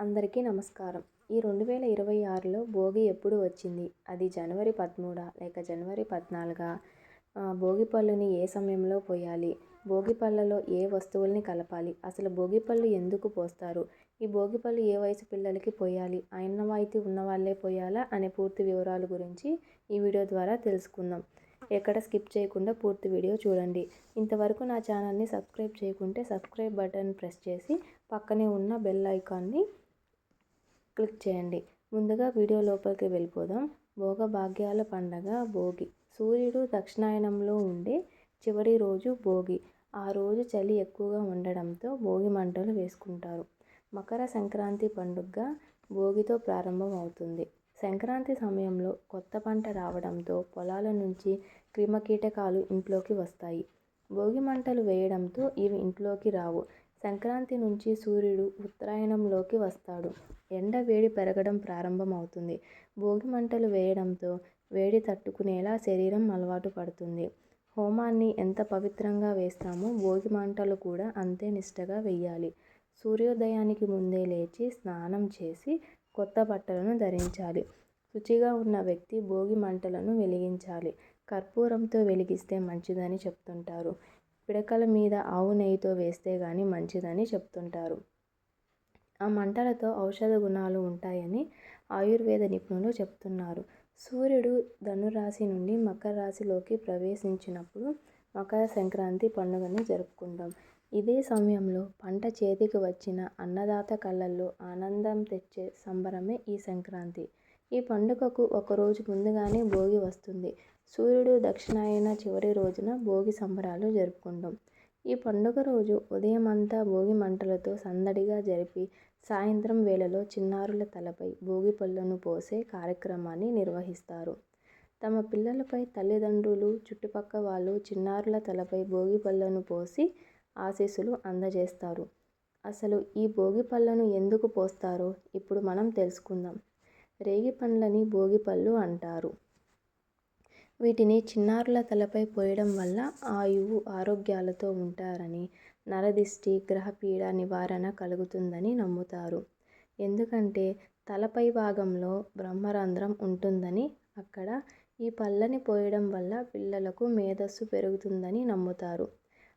అందరికీ నమస్కారం. ఈ 2026లో భోగి ఎప్పుడు వచ్చింది? అది జనవరి 13 లేక జనవరి 14? భోగి పళ్ళుని ఏ సమయంలో పోయాలి? భోగి పళ్ళలో ఏ వస్తువుల్ని కలపాలి? అసలు భోగి పళ్ళు ఎందుకు పోస్తారు? ఈ భోగి పళ్ళు ఏ వయసు పిల్లలకి పోయాలి? ఆనవాయితీ ఉన్నవాళ్ళే పోయాలా అనే పూర్తి వివరాల గురించి ఈ వీడియో ద్వారా తెలుసుకుందాం. ఎక్కడ స్కిప్ చేయకుండా పూర్తి వీడియో చూడండి. ఇంతవరకు నా ఛానల్ని సబ్స్క్రైబ్ చేయకుంటే సబ్స్క్రైబ్ బటన్ ప్రెస్ చేసి పక్కనే ఉన్న బెల్ ఐకాన్ని క్లిక్ చేయండి. ముందుగా వీడియో లోపలికి వెళ్ళిపోదాం. భోగభాగ్యాల పండగ భోగి. సూర్యుడు దక్షిణాయనంలో ఉండే చివరి రోజు భోగి. ఆ రోజు చలి ఎక్కువగా ఉండడంతో భోగి మంటలు వేసుకుంటారు. మకర సంక్రాంతి పండుగ భోగితో ప్రారంభం అవుతుంది. సంక్రాంతి సమయంలో కొత్త పంట రావడంతో పొలాల నుంచి క్రిమికీటకాలు ఇంట్లోకి వస్తాయి. భోగి మంటలు వేయడంతో ఇవి ఇంట్లోకి రావు. సంక్రాంతి నుంచి సూర్యుడు ఉత్తరాయణంలోకి వస్తాడు. ఎండ వేడి పెరగడం ప్రారంభమవుతుంది. భోగి మంటలు వేయడంతో వేడి తట్టుకునేలా శరీరం అలవాటు పడుతుంది. హోమాన్ని ఎంత పవిత్రంగా వేస్తామో భోగి మంటలు కూడా అంతే నిష్టగా వేయాలి. సూర్యోదయానికి ముందే లేచి స్నానం చేసి కొత్త బట్టలను ధరించాలి. శుచిగా ఉన్న వ్యక్తి భోగి మంటలను వెలిగించాలి. కర్పూరంతో వెలిగిస్తే మంచిదని చెప్తుంటారు. పిడకల మీద ఆవు నెయ్యితో వేస్తే గాని మంచిదని చెప్తుంటారు. ఆ మంటలతో ఔషధ గుణాలు ఉంటాయని ఆయుర్వేద నిపుణులు చెప్తున్నారు. సూర్యుడు ధనురాశి నుండి మకర రాశిలోకి ప్రవేశించినప్పుడు మకర సంక్రాంతి పండుగని జరుపుకుంటాం. ఇదే సమయంలో పంట చేతికి వచ్చిన అన్నదాత కళ్ళల్లో ఆనందం తెచ్చే సంబరమే ఈ సంక్రాంతి. ఈ పండుగకు ఒకరోజు ముందుగానే భోగి వస్తుంది. సూర్యుడు దక్షిణాయన చివరి రోజున భోగి సంబరాలు జరుపుకుంటాం. ఈ పండుగ రోజు ఉదయమంతా భోగి మంటలతో సందడిగా జరిపి సాయంత్రం వేళలో చిన్నారుల తలపై భోగి పళ్ళను పోసే కార్యక్రమాన్ని నిర్వహిస్తారు. తమ పిల్లలపై తల్లిదండ్రులు, చుట్టుపక్క వాళ్ళు చిన్నారుల తలపై భోగి పళ్ళను పోసి ఆశీస్సులు అందజేస్తారు. అసలు ఈ భోగి పళ్ళను ఎందుకు పోస్తారో ఇప్పుడు మనం తెలుసుకుందాం. రేగి పండ్లని భోగి పళ్ళు అంటారు. వీటిని చిన్నారుల తలపై పోయడం వల్ల ఆయువు ఆరోగ్యాలతో ఉంటారని, నరదిష్టి, గ్రహపీడ నివారణ కలుగుతుందని నమ్ముతారు. ఎందుకంటే తలపై భాగంలో బ్రహ్మరంధ్రం ఉంటుందని, అక్కడ ఈ పళ్ళని పోయడం వల్ల పిల్లలకు మేధస్సు పెరుగుతుందని నమ్ముతారు.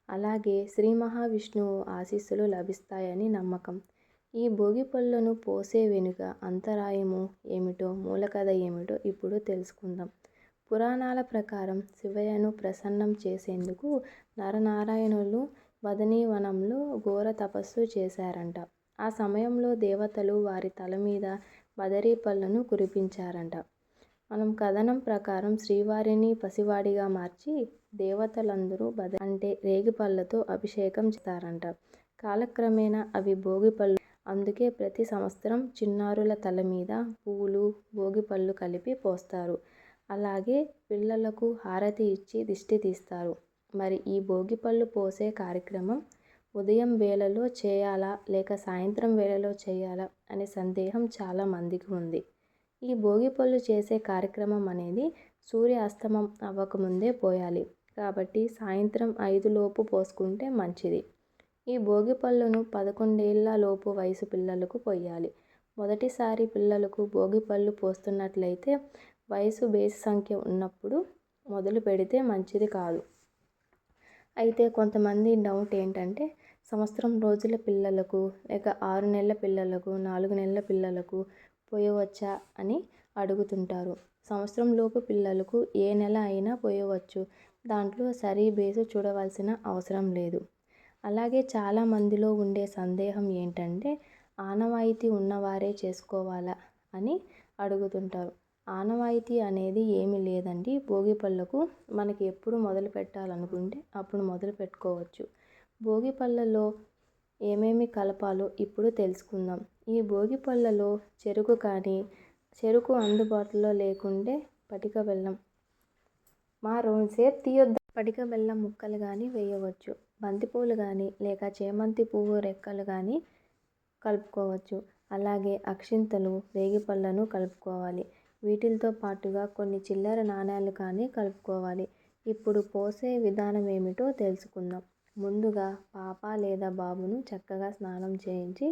అలాగే శ్రీ మహావిష్ణువు ఆశీస్సులు లభిస్తాయని నమ్మకం. ఈ భోగి పళ్ళను పోసే వెనుక అంతరాయము ఏమిటో, మూలకథ ఏమిటో ఇప్పుడు తెలుసుకుందాం. పురాణాల ప్రకారం శివయ్యను ప్రసన్నం చేసేందుకు నరనారాయణులు బదరీవనంలో ఘోర తపస్సు చేశారంట. ఆ సమయంలో దేవతలు వారి తల మీద బదరీ పళ్ళను కురిపించారంట. మనం కథనం ప్రకారం శ్రీవారిని పసివాడిగా మార్చి దేవతలందరూ అంటే రేగి పళ్ళతో అభిషేకం చేస్తారంట. కాలక్రమేణా అవి భోగి పళ్ళు. అందుకే ప్రతి సంవత్సరం చిన్నారుల తల మీద పూలు, భోగి పళ్ళు కలిపి పోస్తారు. అలాగే పిల్లలకు హారతి ఇచ్చి దిష్టి తీస్తారు. మరి ఈ భోగి పళ్ళు పోసే కార్యక్రమం ఉదయం వేళలో చేయాలా లేక సాయంత్రం వేళలో చేయాలా అనే సందేహం చాలా మందికి ఉంది. ఈ భోగి పళ్ళు చేసే కార్యక్రమం అనేది సూర్య అస్తమం అవ్వకముందే పోయాలి. కాబట్టి సాయంత్రం 5 లోపు పోసుకుంటే మంచిది. ఈ భోగి పళ్ళును 11 ఏళ్ల లోపు వయసు పిల్లలకు పోయాలి. మొదటిసారి పిల్లలకు భోగి పళ్ళు పోస్తున్నట్లయితే వయసు బేసి సంఖ్య ఉన్నప్పుడు మొదలు పెడితే మంచిది కాదు. అయితే కొంతమంది డౌట్ ఏంటంటే సంవత్సరం రోజుల పిల్లలకు లేక 6 నెలల పిల్లలకు, 4 నెలల పిల్లలకు పోయవచ్చా అని అడుగుతుంటారు. సంవత్సరం లోపు పిల్లలకు ఏ నెల అయినా పోయవచ్చు. దాంట్లో సరి బేసు చూడవలసిన అవసరం లేదు. అలాగే చాలా మందిలో ఉండే సందేహం ఏంటంటే ఆనవాయితీ ఉన్నవారే చేసుకోవాలా అని అడుగుతుంటారు. ఆనవాయితీ అనేది ఏమీ లేదండి. భోగి పళ్ళకు మనకి ఎప్పుడు మొదలు పెట్టాలనుకుంటే అప్పుడు మొదలు పెట్టుకోవచ్చు. భోగి పళ్ళలో ఏమేమి కలపాలో ఇప్పుడు తెలుసుకుందాం. ఈ భోగి పళ్ళలో చెరుకు అందుబాటులో లేకుంటే పటిక బెల్లం పటిక బెల్లం ముక్కలు కానీ వేయవచ్చు. బంతిపూలు కానీ లేక చేమంతి పువ్వు రెక్కలు కానీ కలుపుకోవచ్చు. అలాగే అక్షింతలు, రేగి పళ్ళను కలుపుకోవాలి. వీటితో పాటుగా కొన్ని చిల్లర నాణేలు కానీ కలుపుకోవాలి. ఇప్పుడు పోసే విధానం ఏమిటో తెలుసుకుందాం. ముందుగా పాప లేదా బాబును చక్కగా స్నానం చేయించి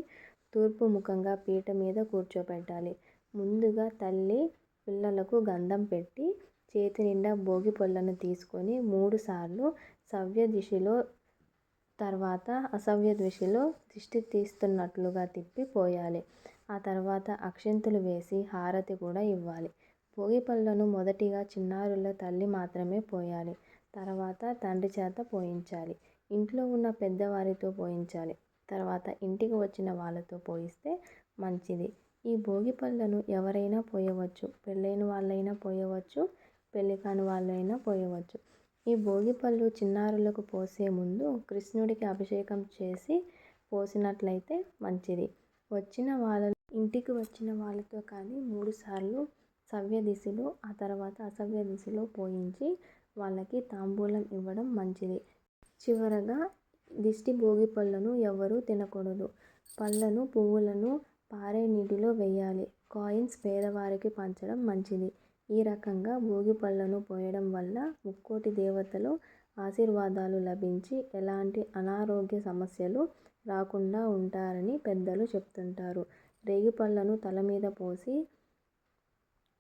తూర్పు ముఖంగా పీట మీద కూర్చోపెట్టాలి. ముందుగా తల్లి పిల్లలకు గంధం పెట్టి చేతి నిండా భోగి పళ్ళను తీసుకొని 3 సార్లు సవ్య దిశలో తర్వాత అసవ్య దిశలో దిష్టి తీస్తున్నట్లుగా తిప్పి పోయాలి. ఆ తర్వాత అక్షింతలు వేసి హారతి కూడా ఇవ్వాలి. భోగి పళ్ళను మొదటిగా చిన్నారుల తల్లి మాత్రమే పోయాలి. తర్వాత తండ్రి చేత పోయించాలి. ఇంట్లో ఉన్న పెద్దవారితో పోయించాలి. తర్వాత ఇంటికి వచ్చిన వాళ్ళతో పోయిస్తే మంచిది. ఈ భోగి పళ్ళను ఎవరైనా పోయవచ్చు. పెళ్ళైన వాళ్ళైనా పోయవచ్చు. పెళ్ళి కాని వాళ్ళైనా పోయవచ్చు. ఈ భోగి పళ్ళు చిన్నారులకు పోసే ముందు కృష్ణుడికి అభిషేకం చేసి పోసినట్లయితే మంచిది. ఇంటికి వచ్చిన వాళ్ళతో కానీ 3 సార్లు సవ్య దిశలో ఆ తర్వాత అసవ్య దిశలో పోయించి వాళ్ళకి తాంబూలం ఇవ్వడం మంచిది. చివరగా దిష్టి భోగి పళ్ళను ఎవరూ తినకూడదు. పళ్ళను పువ్వులను పారే నీటిలో వేయాలి. కాయిన్స్ పేదవారికి పంచడం మంచిది. ఈ రకంగా భోగి పళ్ళను పోయడం వల్ల ముక్కోటి దేవతల ఆశీర్వాదాలు లభించి ఎలాంటి అనారోగ్య సమస్యలు రాకుండా ఉంటారని పెద్దలు చెప్తుంటారు. రేగిపళ్ళను తల మీద పోసి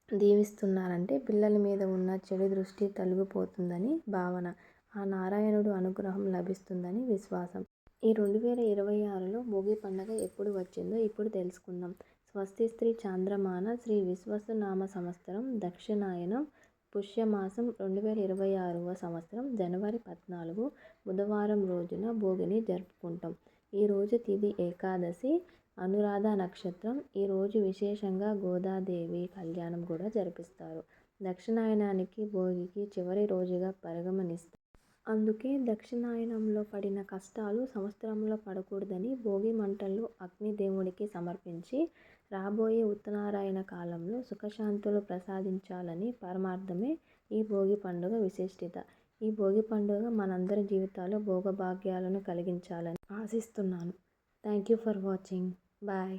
దీవిస్తున్నారంటే పిల్లల మీద ఉన్న చెడు దృష్టి తొలగిపోతుందని భావన. ఆ నారాయణుడు అనుగ్రహం లభిస్తుందని విశ్వాసం. ఈ 2026లో భోగి పండుగ ఎప్పుడు వచ్చిందో ఇప్పుడు తెలుసుకుందాం. స్వస్తిశ్రీ చాంద్రమాన శ్రీ విశ్వవసునామ సంవత్సరం దక్షిణాయనం పుష్యమాసం 2026వ సంవత్సరం జనవరి 14 బుధవారం రోజున భోగిని జరుపుకుంటాం. ఈరోజు తిథి ఏకాదశి, అనురాధ నక్షత్రం. ఈరోజు విశేషంగా గోదాదేవి కళ్యాణం కూడా జరిపిస్తారు. దక్షిణాయనానికి భోగికి చివరి రోజుగా పరిగణిస్తారు. అందుకే దక్షిణాయనంలో పడిన కష్టాలు సంవత్సరంలో పడకూడదని భోగి మంటలు అగ్నిదేవుడికి సమర్పించి రాబోయే ఉత్తరాయణ కాలంలో సుఖశాంతులు ప్రసాదించాలని పరమార్థమే ఈ భోగి పండుగ విశిష్టత. ఈ భోగి పండుగ మనందరి జీవితాల్లో భోగభాగ్యాలను కలిగించాలని ఆశిస్తున్నాను. Thank you for watching. Bye.